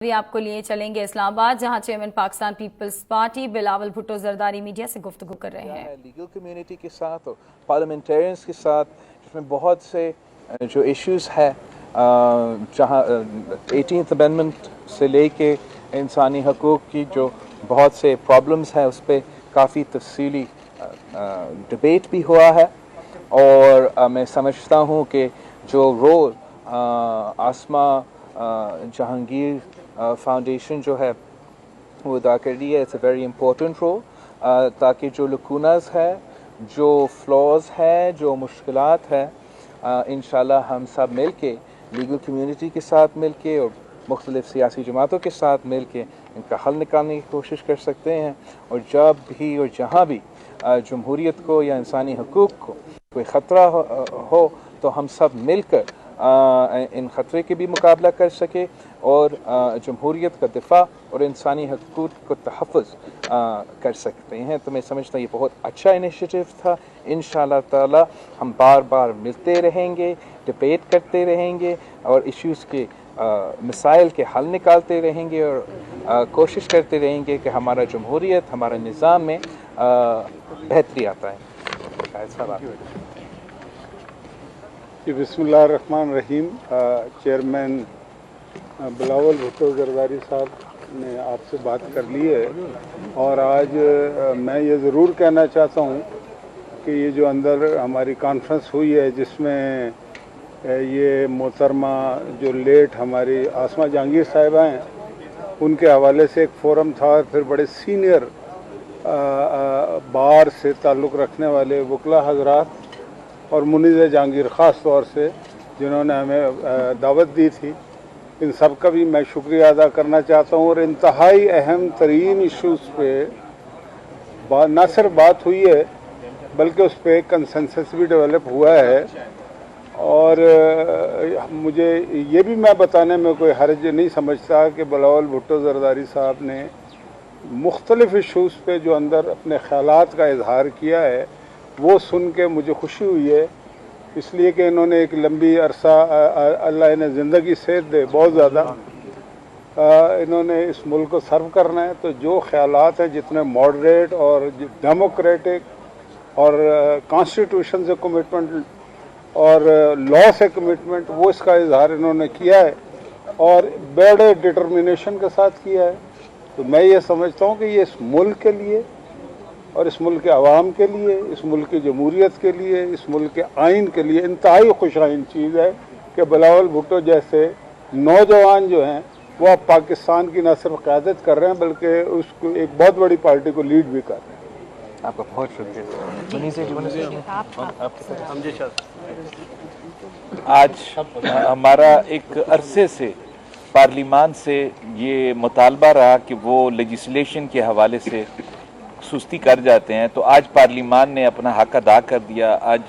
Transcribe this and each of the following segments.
بھی آپ کو لیے چلیں گے اسلام آباد، جہاں چیئرمین پاکستان پیپلز پارٹی بلاول بھٹو زرداری میڈیا سے گفتگو کر رہے ہیں۔ لیگل کمیونٹی کے ساتھ اور پارلیمنٹیرینز کے ساتھ، جس میں بہت سے جو ایشوز ہے، جہاں 18th امینڈمنٹ سے لے کے انسانی حقوق کی جو بہت سے پرابلمز ہیں، اس پہ کافی تفصیلی ڈبیٹ بھی ہوا ہے، اور میں سمجھتا ہوں کہ جو رول آسما جہانگیر فاؤنڈیشن جو ہے وہ ادا کر رہی ہے، it's a very important role, تاکہ جو لکونز ہے، جو فلاز ہے، جو مشکلات ہے، انشاءاللہ ہم سب مل کے لیگل کمیونٹی کے ساتھ مل کے اور مختلف سیاسی جماعتوں کے ساتھ مل کے ان کا حل نکالنے کی کوشش کر سکتے ہیں، اور جب بھی اور جہاں بھی جمہوریت کو یا انسانی حقوق کو کوئی خطرہ ہو تو ہم سب مل کر ان خطرے کے بھی مقابلہ کر سکے اور جمہوریت کا دفاع اور انسانی حقوق کو تحفظ کر سکتے ہیں۔ تو میں سمجھتا ہوں یہ بہت اچھا انیشیٹو تھا۔ انشاءاللہ تعالی ہم بار بار ملتے رہیں گے، ڈبیٹ کرتے رہیں گے اور ایشوز کے مسائل کے حل نکالتے رہیں گے، اور کوشش کرتے رہیں گے کہ ہمارا جمہوریت، ہمارا نظام میں بہتری آتا ہے۔ بسم اللہ الرحمن الرحیم۔ چیئرمین بلاول بھٹو زرداری صاحب نے آپ سے بات کر لی ہے، اور آج میں یہ ضرور کہنا چاہتا ہوں کہ یہ جو اندر ہماری کانفرنس ہوئی ہے، جس میں یہ محترمہ جو لیٹ ہماری آسما جہانگیر صاحبہ ہیں، ان کے حوالے سے ایک فورم تھا، اور پھر بڑے سینئر بار سے تعلق رکھنے والے وکلا حضرات اور منیز جہانگیر خاص طور سے جنہوں نے ہمیں دعوت دی تھی، ان سب کا بھی میں شکریہ ادا کرنا چاہتا ہوں۔ اور انتہائی اہم ترین ایشوز پہ نہ صرف بات ہوئی ہے بلکہ اس پہ کنسنسس بھی ڈیولپ ہوا ہے، اور مجھے یہ بھی میں بتانے میں کوئی حرج نہیں سمجھتا کہ بلاول بھٹو زرداری صاحب نے مختلف ایشوز پہ جو اندر اپنے خیالات کا اظہار کیا ہے، وہ سن کے مجھے خوشی ہوئی ہے، اس لیے کہ انہوں نے ایک لمبی عرصہ، اللہ انہیں زندگی صحت دے، بہت زیادہ انہوں نے اس ملک کو سرو کرنا ہے، تو جو خیالات ہیں جتنے ماڈریٹ اور ڈیموکریٹک اور کانسٹیٹیوشن سے کمٹمنٹ اور لا سے کمٹمنٹ، وہ اس کا اظہار انہوں نے کیا ہے اور بڑے ڈٹرمنیشن کے ساتھ کیا ہے۔ تو میں یہ سمجھتا ہوں کہ یہ اس ملک کے لیے اور اس ملک کے عوام کے لیے، اس ملک کی جمہوریت کے لیے، اس ملک کے آئین کے لیے انتہائی خوشائن چیز ہے کہ بلاول بھٹو جیسے نوجوان جو ہیں وہ اب پاکستان کی نہ صرف قیادت کر رہے ہیں بلکہ اس کو ایک بہت بڑی پارٹی کو لیڈ بھی کر رہے ہیں۔ آپ کا بہت شکریہ۔ آج ہمارا ایک عرصے سے پارلیمان سے یہ مطالبہ رہا کہ وہ لیجسلیشن کے حوالے سے سستی کر جاتے ہیں، تو آج پارلیمان نے اپنا حق ادا کر دیا۔ آج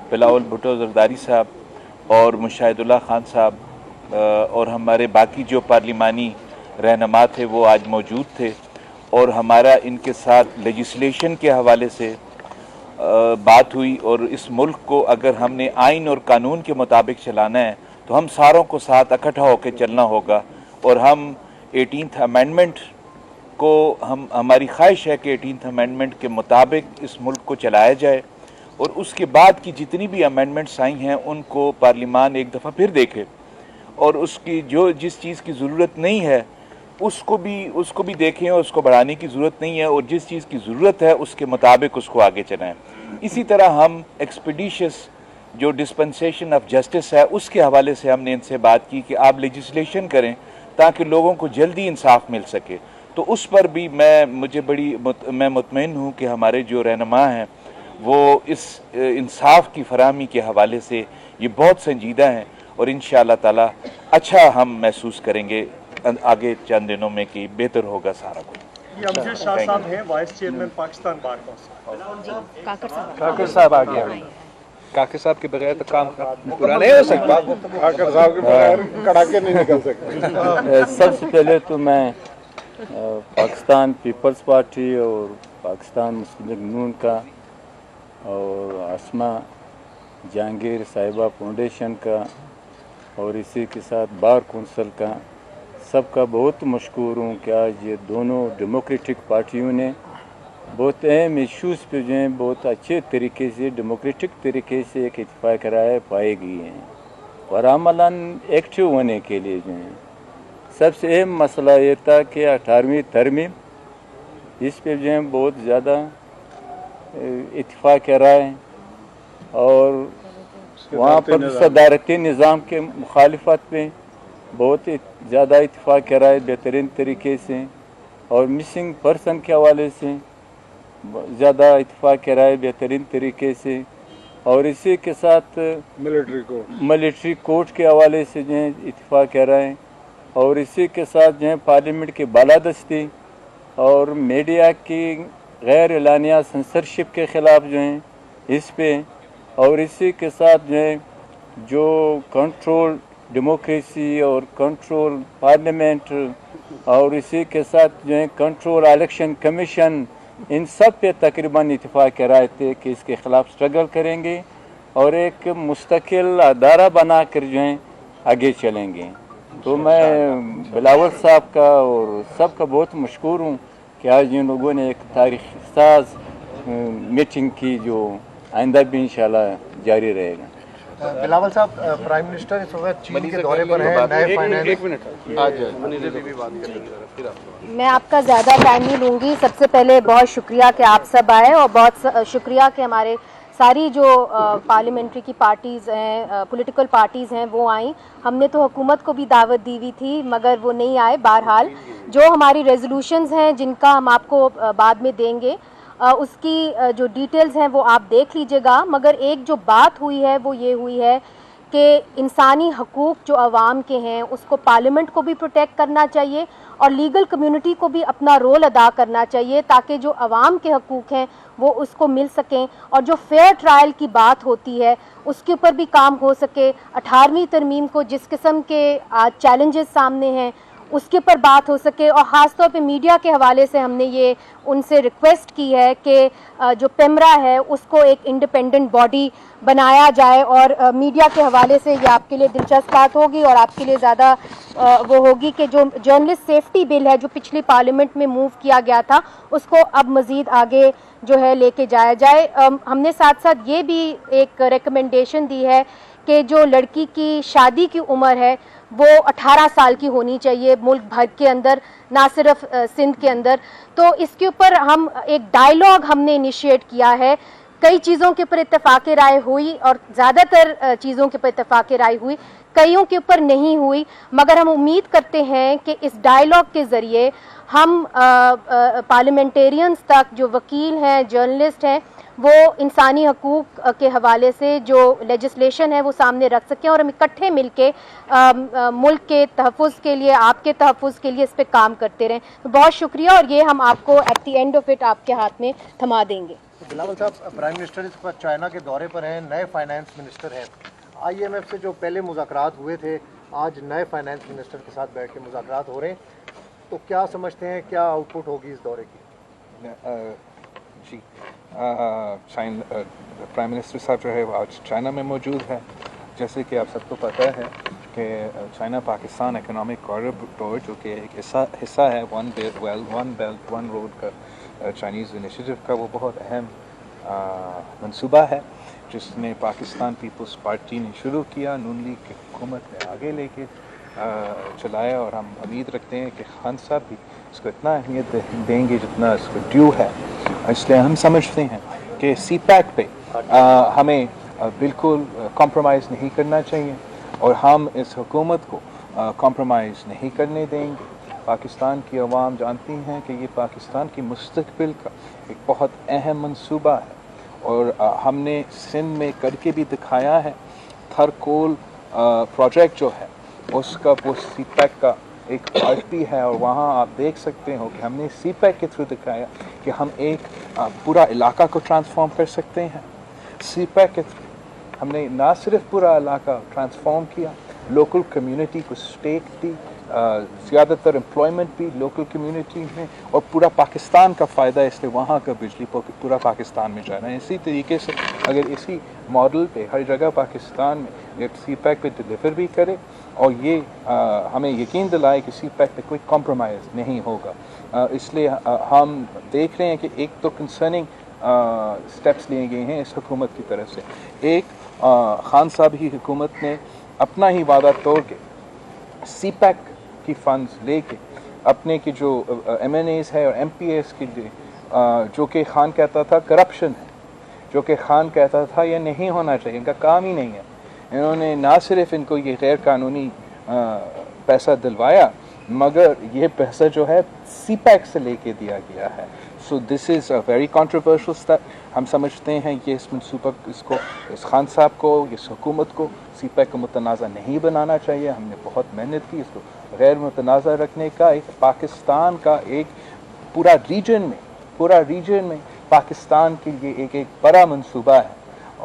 بلاول بھٹو زرداری صاحب اور مشاہد اللہ خان صاحب اور ہمارے باقی جو پارلیمانی رہنما تھے وہ آج موجود تھے، اور ہمارا ان کے ساتھ لیجسلیشن کے حوالے سے بات ہوئی، اور اس ملک کو اگر ہم نے آئین اور قانون کے مطابق چلانا ہے تو ہم ساروں کو ساتھ اکٹھا ہو کے چلنا ہوگا، اور ہم 18th امینڈمنٹ کو ہماری خواہش ہے کہ 18th امینڈمنٹ کے مطابق اس ملک کو چلایا جائے، اور اس کے بعد کی جتنی بھی امینڈمنٹس آئی ہیں ان کو پارلیمان ایک دفعہ پھر دیکھے، اور اس کی جس چیز کی ضرورت نہیں ہے اس کو بھی دیکھیں، اور اس کو بڑھانے کی ضرورت نہیں ہے، اور جس چیز کی ضرورت ہے اس کے مطابق اس کو آگے چلائیں۔ اسی طرح ہم ایکسپیڈیشس جو ڈسپنسیشن آف جسٹس ہے اس کے حوالے سے ہم نے ان سے بات کی کہ آپ لیجسلیشن کریں تاکہ لوگوں کو جلدی انصاف مل سکے، تو اس پر بھی میں مطمئن ہوں کہ ہمارے جو رہنما ہیں وہ اس انصاف کی فراہمی کے حوالے سے یہ بہت سنجیدہ ہیں، اور انشاءاللہ تعالی اچھا ہم محسوس کریں گے آگے چند دنوں میں کہ بہتر ہوگا سارا کچھ۔ یہ امجد شاہ صاحب ہیں، vice chairman Pakistan bar council. Kakar صاحب آ گیا۔ کاکر صاحب کے بغیر تو کام پورا نہیں ہو سکتا۔ کاکر صاحب کے بغیر کڑاکے نہیں نکل سکتے۔ سب سے پہلے تو میں پاکستان پیپلز پارٹی اور پاکستان مسلم لیگ نون کا اور آسما جہانگیر صاحبہ فاؤنڈیشن کا اور اسی کے ساتھ بار کونسل کا سب کا بہت مشکور ہوں کہ آج یہ دونوں ڈیموکریٹک پارٹیوں نے بہت اہم ایشوز پہ جو ہیں بہت اچھے طریقے سے ڈیموکریٹک طریقے سے ایک اتفاق رائے پائے گئی ہیں، اور عملاً ایکٹیو ہونے کے لیے جو ہیں سب سے اہم مسئلہ یہ تھا کہ 18ویں ترمیم، اس پہ جو ہے بہت زیادہ اتفاق رائے، اور وہاں پر صدارتی نظام کے مخالفت پہ بہت زیادہ اتفاق رائے بہترین طریقے سے، اور مسنگ پرسن کے حوالے سے زیادہ اتفاق رائے بہترین طریقے سے، اور اسی کے ساتھ ملٹری کورٹ کے حوالے سے جو ہے اتفاق رائے، اور اسی کے ساتھ جو ہے پارلیمنٹ کی بالادستی اور میڈیا کی غیر اعلانیہ سنسرشپ کے خلاف جو ہیں اس پہ، اور اسی کے ساتھ جو ہے جو کنٹرول ڈیموکریسی اور کنٹرول پارلیمنٹ، اور اسی کے ساتھ جو ہے کنٹرول الیکشن کمیشن، ان سب پہ تقریباً اتفاق رائے تھے کہ اس کے خلاف سٹرگل کریں گے اور ایک مستقل ادارہ بنا کر جو ہیں آگے چلیں گے۔ تو میں بلاول صاحب کا اور سب کا بہت مشکور ہوں کہ آج ان لوگوں نے ایک تاریخ ساز میٹنگ کی جو آئندہ بھی انشاءاللہ جاری رہے گا۔ بلاول صاحب، پرائم منسٹر اس وقت چین کے دورے پر ہیں، نئے فائنانس، میں آپ کا زیادہ ٹائم نہیں لوں گی۔ سب سے پہلے بہت شکریہ کہ آپ سب آئے، اور بہت شکریہ کہ ہمارے ساری جو پارلیمنٹری کی پارٹیز ہیں، پولیٹیکل پارٹیز ہیں، وہ آئیں۔ ہم نے تو حکومت کو بھی دعوت دی ہوئی تھی مگر وہ نہیں آئے۔ بہرحال جو ہماری ریزولوشنز ہیں جن کا ہم آپ کو بعد میں دیں گے، اس کی جو ڈیٹیلز ہیں وہ آپ دیکھ لیجئے گا، مگر ایک جو بات ہوئی ہے وہ یہ ہوئی ہے کہ انسانی حقوق جو عوام کے ہیں اس کو پارلیمنٹ کو بھی پروٹیکٹ کرنا چاہیے اور لیگل کمیونٹی کو بھی اپنا رول ادا کرنا چاہیے، تاکہ جو عوام کے حقوق ہیں وہ اس کو مل سکیں، اور جو فیئر ٹرائل کی بات ہوتی ہے اس کے اوپر بھی کام ہو سکے۔ 18ویں ترمیم کو جس قسم کے آج چیلنجز سامنے ہیں اس کے پر بات ہو سکے، اور خاص طور پہ میڈیا کے حوالے سے ہم نے یہ ان سے ریکویسٹ کی ہے کہ جو پیمرا ہے اس کو ایک انڈیپینڈنٹ باڈی بنایا جائے، اور میڈیا کے حوالے سے یہ آپ کے لیے دلچسپ بات ہوگی اور آپ کے لیے زیادہ وہ ہوگی کہ جو جرنلسٹ سیفٹی بل ہے جو پچھلی پارلیمنٹ میں موو کیا گیا تھا اس کو اب مزید آگے جو ہے لے کے جایا جائے۔ ہم نے ساتھ ساتھ یہ بھی ایک ریکمنڈیشن دی ہے کہ جو لڑکی کی شادی کی عمر ہے وہ 18 سال کی ہونی چاہیے ملک بھر کے اندر، نہ صرف سندھ کے اندر۔ تو اس کے اوپر ہم ایک ڈائیلاگ ہم نے انیشیٹ کیا ہے۔ کئی چیزوں کے اوپر اتفاق رائے ہوئی اور زیادہ تر چیزوں کے اوپر اتفاق رائے ہوئی، کئیوں کے اوپر نہیں ہوئی، مگر ہم امید کرتے ہیں کہ اس ڈائیلاگ کے ذریعے ہم پارلیمنٹیرینز تک جو وکیل ہیں، جرنلسٹ ہیں، وہ انسانی حقوق کے حوالے سے جو لیجسلیشن ہے وہ سامنے رکھ سکیں، اور ہم اکٹھے مل کے ملک کے تحفظ کے لیے، آپ کے تحفظ کے لیے اس پہ کام کرتے رہیں۔ تو بہت شکریہ، اور یہ ہم آپ کو at the end of it آپ کے ہاتھ میں تھما دیں گے۔ بلاول صاحب، پرائم منسٹر اس وقت چائنا کے دورے پر ہیں، نئے فائنانس منسٹر ہیں۔ IMF سے جو پہلے مذاکرات ہوئے تھے آج نئے فائنانس منسٹر کے ساتھ بیٹھ کے مذاکرات ہو رہے ہیں، تو کیا سمجھتے ہیں کیا آؤٹ پٹ ہوگی اس دورے کی؟ جی، پرائم منسٹر صاحب جو ہے وہ آج چائنا میں موجود ہے۔ جیسے کہ آپ سب کو پتہ ہے کہ چائنا پاکستان اکنامک کوریڈور جو کہ ایک حصہ ہے ون بیلٹ ون روڈ کا چائنیز انیشیٹو کا، وہ بہت اہم منصوبہ ہے جس نے پاکستان پیپلز پارٹی نے شروع کیا، نون لیگ کی حکومت نے آگے لے کے چلایا، اور ہم امید رکھتے ہیں کہ خان صاحب بھی اس کو اتنا اہمیت دیں گے جتنا اس کو ڈیو ہے۔ اس لیے ہم سمجھتے ہیں کہ سی پیک پہ ہمیں بالکل کمپرومائز نہیں کرنا چاہیے، اور ہم اس حکومت کو کمپرومائز نہیں کرنے دیں گے۔ پاکستان کی عوام جانتی ہیں کہ یہ پاکستان کی مستقبل کا ایک بہت اہم منصوبہ ہے، اور ہم نے سندھ میں کر کے بھی دکھایا ہے۔ تھرکول پروجیکٹ جو ہے اس کا وہ سی پیک کا ایک پارٹ بھی ہے، اور وہاں آپ دیکھ سکتے ہو کہ ہم نے سی پیک کے تھرو دکھایا کہ ہم ایک پورا علاقہ کو ٹرانسفارم کر سکتے ہیں۔ سی پیک کے تھرو ہم نے نہ صرف پورا علاقہ ٹرانسفارم کیا، لوکل کمیونٹی کو اسٹیک دی، زیادہ تر امپلائمنٹ بھی لوکل کمیونٹی میں، اور پورا پاکستان کا فائدہ، اس لیے وہاں کا بجلی پورا پاکستان میں جانا ہے۔ اسی طریقے سے اگر اسی ماڈل پہ ہر جگہ پاکستان میں سی پیک پہ ڈلیور بھی کرے اور یہ ہمیں یقین دلائے کہ سی پیک پہ کوئی کمپرومائز نہیں ہوگا. اس لیے ہم دیکھ رہے ہیں کہ ایک تو کنسرننگ سٹیپس لیے گئے ہیں اس حکومت کی طرف سے. ایک خان صاحب ہی حکومت نے اپنا ہی وعدہ توڑ کے سی پیک کی فنڈز لے کے اپنے کی جو ایم این ایز ہے اور ایم پی ایز کے لیے جو کہ خان کہتا تھا کرپشن ہے, جو کہ خان کہتا تھا یہ نہیں ہونا چاہیے, ان کا کام ہی نہیں ہے, انہوں نے نہ صرف ان کو یہ غیر قانونی پیسہ دلوایا مگر یہ پیسہ جو ہے سی پیک سے لے کے دیا گیا ہے. سو دس از اے ویری کنٹروورشل اسٹیپ. ہم سمجھتے ہیں کہ اس منصوبہ اس خان صاحب کو, اس حکومت کو سی پیک کو متنازع نہیں بنانا چاہیے. ہم نے بہت محنت کی اس کو غیر متنازع رکھنے کا. ایک پاکستان کا ایک پورا ریجن میں پاکستان کے لیے ایک بڑا منصوبہ ہے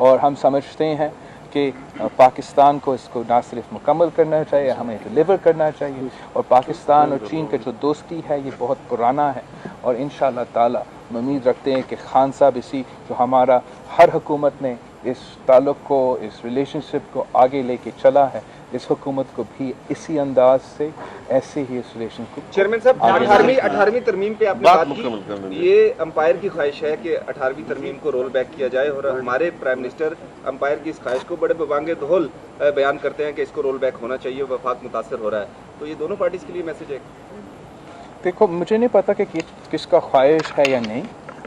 اور ہم سمجھتے ہیں کہ پاکستان کو اس کو نہ صرف مکمل کرنا چاہیے, ہمیں ڈیلیور کرنا چاہیے. اور پاکستان اور چین کا جو دوستی ہے یہ بہت پرانا ہے اور انشاءاللہ تعالی ہم امید رکھتے ہیں کہ خان صاحب اسی جو ہمارا ہر حکومت نے اس تعلق کو, اس ریلیشن شپ کو آگے لے کے چلا ہے, اس حکومت کو بھی اسی انداز سے ایسے ہی اس ریلیشن کو. چیئرمین صاحب 18ویں ترمیم پہ آپ نے بات کی, یہ امپائر کی خواہش ہے کہ 18ویں ترمیم کو رول بیک کیا جائے اور ہمارے پرائم منسٹر امپائر کی اس خواہش کو بڑے ببانگ دھول بیان کرتے ہیں کہ اس کو رول بیک ہونا چاہیے, وفاق متاثر ہو رہا ہے. تو یہ دونوں پارٹیز کے لیے میسج ہے. دیکھو مجھے نہیں پتا کہ کس کا خواہش ہے یا نہیں,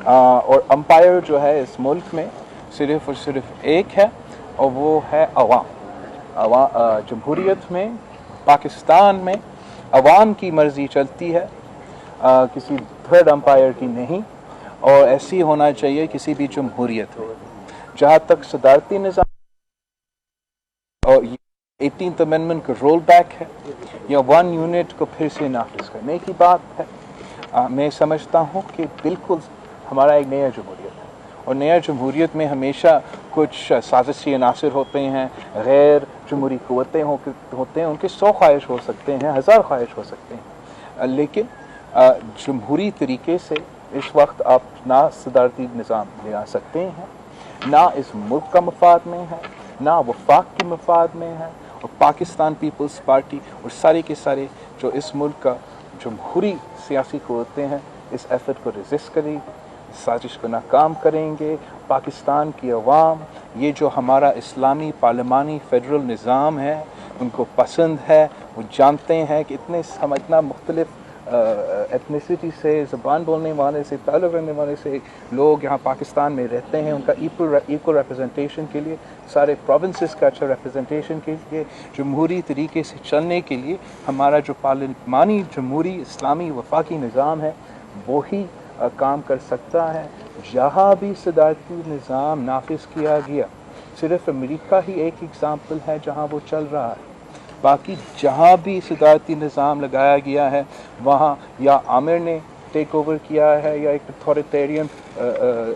اور امپائر جو ہے اس ملک میں صرف اور صرف ایک ہے اور وہ ہے عوام. جمہوریت میں پاکستان میں عوام کی مرضی چلتی ہے, کسی تھرڈ امپائر کی نہیں, اور ایسی ہونا چاہیے کسی بھی جمہوریت میں. جہاں تک صدارتی نظام اور 18th امینڈمنٹ کا رول بیک ہے یا 1 یونٹ کو پھر سے نافذ کرنے کی بات ہے, میں سمجھتا ہوں کہ بالکل ہمارا ایک نیا جمہوریت ہے اور نیا جمہوریت میں ہمیشہ کچھ سازشی عناصر ہوتے ہیں, غیر جمہوری قوتیں ہوتے ہیں, ان کے 100 خواہش ہو سکتے ہیں, 1000 خواہش ہو سکتے ہیں, لیکن جمہوری طریقے سے اس وقت آپ نہ صدارتی نظام لے آ سکتے ہیں, نہ اس ملک کا مفاد میں ہے, نہ وفاق کے مفاد میں ہے. اور پاکستان پیپلز پارٹی اور سارے کے سارے جو اس ملک کا جمہوری سیاسی قوتیں ہیں اس ایفرٹ کو ریزسٹ کریں گے, سازش کو ناکام کریں گے. پاکستان کی عوام یہ جو ہمارا اسلامی پارلیمانی فیڈرل نظام ہے ان کو پسند ہے. وہ جانتے ہیں کہ ہم اتنا مختلف ایتھنیسٹی سے, زبان بولنے والے سے, تعلق رکھنے والے سے لوگ یہاں پاکستان میں رہتے ہیں. ان کا ایکول ریپرزنٹیشن کے لیے, سارے پروونسز کا اچھا ریپرزنٹیشن کے لیے, جمہوری طریقے سے چلنے کے لیے ہمارا جو پارلیمانی جمہوری اسلامی وفاقی نظام ہے وہی کام کر سکتا ہے. جہاں بھی صدارتی نظام نافذ کیا گیا صرف امریکہ ہی ایک ایگزامپل ہے جہاں وہ چل رہا ہے. باقی جہاں بھی صدارتی نظام لگایا گیا ہے وہاں یا عامر نے ٹیک اوور کیا ہے یا ایک اتھارٹیرین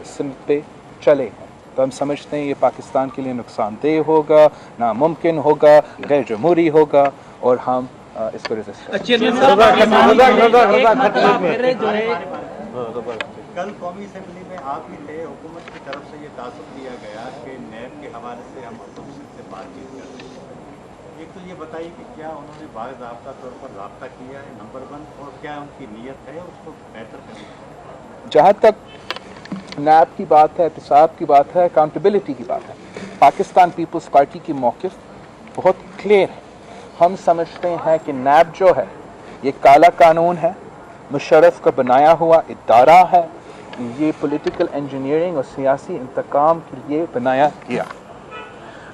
سمت پہ چلے ہیں. تو ہم سمجھتے ہیں یہ پاکستان کے لیے نقصان دہ ہوگا, ناممکن ہوگا, غیر جمہوری ہوگا اور ہم اس کو ریزسٹ کریں. کل قومی اسمبلی میں آپ ہی تھے, حکومت کی طرف سے یہ تعصب دیا گیا کہ نیب کے حوالے سے ہم اپوزیشن سے بات چیت کر رہے ہیں. ایک تو یہ بتائیے کہ کیا انہوں نے باضابطہ طور پر رابطہ کیا ہے, نمبر 1, اور کیا ان کی نیت ہے اس کو بہتر کرنے کی؟ جہاں تک نیب کی بات ہے, احتساب کی بات ہے, اکاؤنٹیبلٹی کی بات ہے, پاکستان پیپلز پارٹی کی موقف بہت کلیئر ہے. ہم سمجھتے ہیں کہ نیب جو ہے یہ کالا قانون ہے, مشرف کا بنایا ہوا ادارہ ہے, یہ پولیٹیکل انجینئرنگ اور سیاسی انتقام کے لیے بنایا گیا.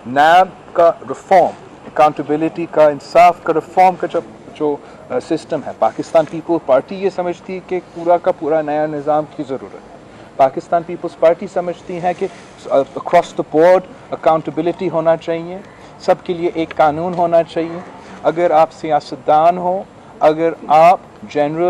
نیب کا ریفارم, اکاؤنٹیبلٹی کا, انصاف کا ریفارم کا جو سسٹم ہے, پاکستان پیپل پارٹی یہ سمجھتی ہے کہ پورا کا پورا نیا نظام کی ضرورت ہے. پاکستان پیپلز پارٹی سمجھتی ہے کہ اکراس دا بورڈ اکاؤنٹیبلٹی ہونا چاہیے, سب کے لیے ایک قانون ہونا چاہیے. اگر آپ سیاستدان ہو, اگر آپ جنرل